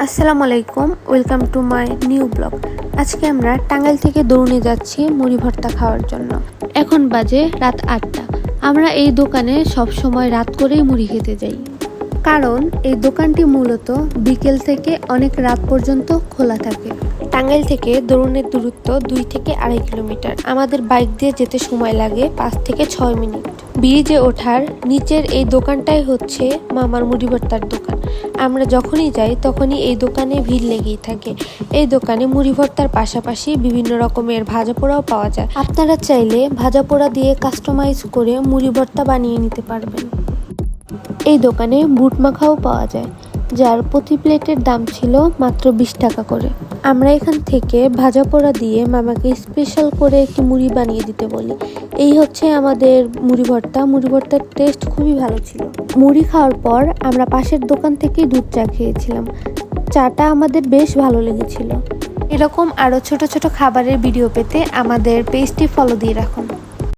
আসসালামু আলাইকুম, welcome to my new blog. আজকে আমরা টাঙ্গাইল থেকে দৌড়ে যাচ্ছি মুড়ি ভর্তা খাওয়ার জন্য। এখন বাজে রাত 8টা। আমরা এই দোকানে সব সময় রাত করেই মুড়ি খেতে যাই, কারণ এই দোকানটি মূলত বিকেল থেকে অনেক রাত পর্যন্ত খোলা থাকে। টাঙ্গাইল থেকে দৌড়ের দূরত্ব 2 থেকে 2.5 কিলোমিটার। আমাদের বাইক দিয়ে যেতে সময় লাগে 5 থেকে 6 মিনিট। ব্রিজে ওঠার নিচের এই দোকানটাই হচ্ছে মামার মুড়ি ভর্তার দোকান। আমরা যখনই যাই তখনই এই দোকানে ভিড় লেগেই থাকে। এই দোকানে মুড়ি ভর্তার পাশাপাশি বিভিন্ন রকমের ভাজা পোড়াও পাওয়া যায়। আপনারা চাইলে ভাজা পোড়া দিয়ে কাস্টমাইজ করে মুড়ি ভর্তা বানিয়ে নিতে পারবেন। এই দোকানে বুট মাখাও পাওয়া যায়, যার প্রতি প্লেটের দাম ছিল মাত্র 20 টাকা করে। আমরা এখান থেকে ভাজা পোড়া দিয়ে মামাকে স্পেশাল করে একটি মুড়ি বানিয়ে দিতে বলি। এই হচ্ছে আমাদের মুড়ি ভর্তা। মুড়ি ভর্তার টেস্ট খুবই ভালো ছিল। মুড়ি খাওয়ার পর আমরা পাশের দোকান থেকে দুধ চা খেয়েছিলাম। চাটা আমাদের বেশ ভালো লেগেছিল। এরকম আরও ছোট ছোট খাবারের ভিডিও পেতে আমাদের পেজটি ফলো দিয়ে রাখুন।